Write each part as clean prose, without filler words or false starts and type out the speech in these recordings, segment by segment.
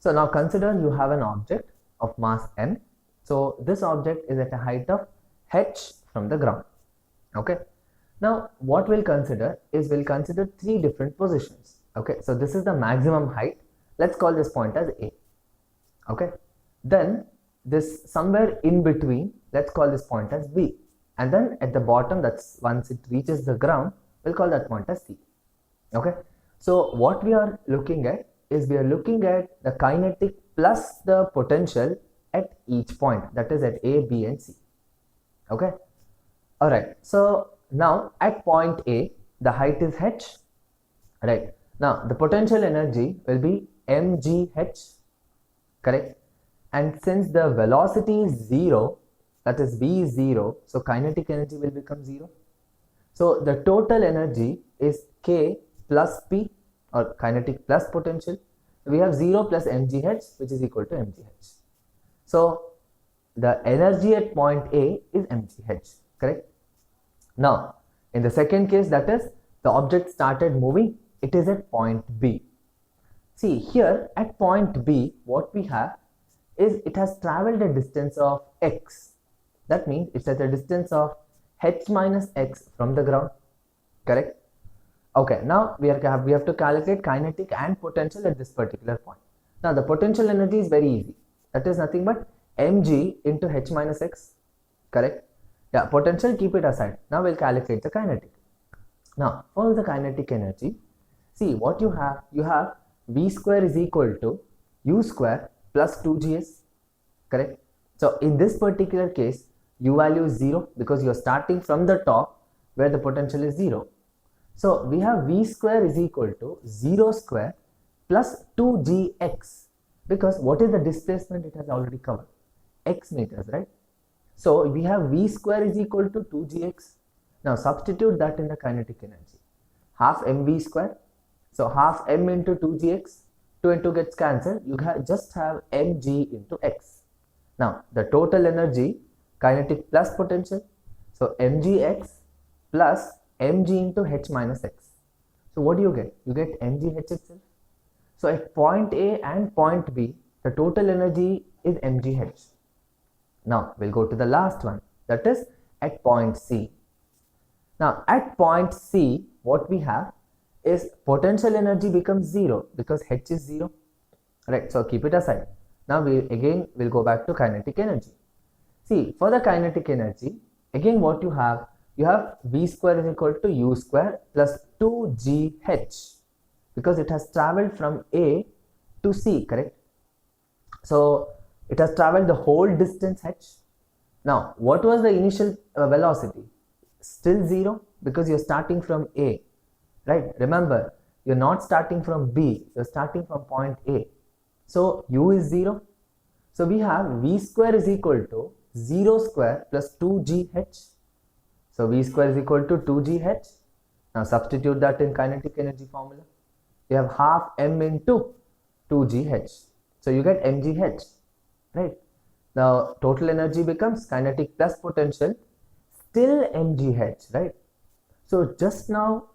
So now consider you have an object of mass m. So this object is at a height of h from the ground. Okay. Now what we'll consider is we'll consider three different positions. Okay. So this is the maximum height. Let's call this point as A. Okay. Then this somewhere in between, let's call this point as B. And then at the bottom, that's once it reaches the ground, we'll call that point as C. Okay. So what we are looking at is we are looking at the kinetic plus the potential at each point, that is at A, B and C. Okay. Alright. So now at point A, the height is h. Right. Now the potential energy will be mgh. Correct. And since the velocity is 0, that is v is 0, so kinetic energy will become 0. So the total energy is k plus p, or kinetic plus potential. We have 0 plus mgh, which is equal to mgh. So the energy at point A is mgh. Correct. Now in the second case, that is the object started moving, it is at point B. See here at point B, what we have is it has traveled a distance of x. That means it's at a distance of h minus x from the ground. Correct. Okay, now we have to calculate kinetic and potential at this particular point. Now the potential energy is very easy. That is nothing but mg into h minus x. Correct. Yeah, potential, keep it aside. Now we'll calculate the kinetic. Now for the kinetic energy, see what you have v square is equal to u square plus 2gs. Correct. So in this particular case, u value is 0 because you are starting from the top where the potential is 0. So we have v square is equal to 0 square plus 2gx, because what is the displacement it has already covered? X meters, right? So we have v square is equal to 2gx. Now substitute that in the kinetic energy. Half mv square. So half m into 2gx. 2 and 2 gets cancelled. You just have mg into x. Now the total energy, kinetic plus potential. So mgx plus mg into h minus x. So what do you get? You get mgh itself. So at point A and point B, the total energy is mgh. Now we'll go to the last one, that is at point C. Now at point C, what we have is potential energy becomes 0 because h is 0. Right, so keep it aside. Now we'll go back to kinetic energy. See, for the kinetic energy, again what you have v square is equal to u square plus 2gh, because it has traveled from A to C, correct? So it has traveled the whole distance h. Now what was the initial velocity? Still 0 because you're starting from A, right? Remember, you're not starting from B, you're starting from point A. So u is 0. So we have v square is equal to 0 square plus 2gh. So v square is equal to 2gh. Now substitute that in kinetic energy formula. You have half m into 2gh. So you get mgh, right? Now total energy becomes kinetic plus potential, still mgh, right? So just now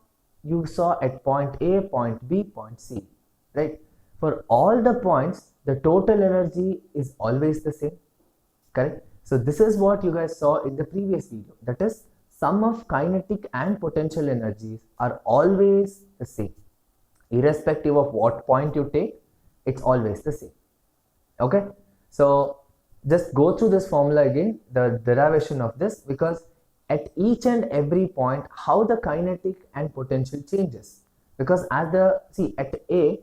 you saw at point A, point B, point C, right? For all the points, the total energy is always the same, correct? So this is what you guys saw in the previous video, that is sum of kinetic and potential energies are always the same. Irrespective of what point you take, it's always the same. Okay, so just go through this formula again, the derivation of this, because at each and every point how the kinetic and potential changes, because at A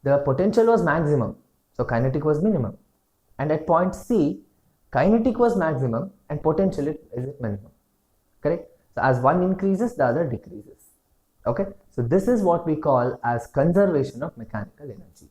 the potential was maximum, so kinetic was minimum, and at point C kinetic was maximum and potential is at minimum, correct? So as one increases, the other decreases. Okay, so this is what we call as conservation of mechanical energy.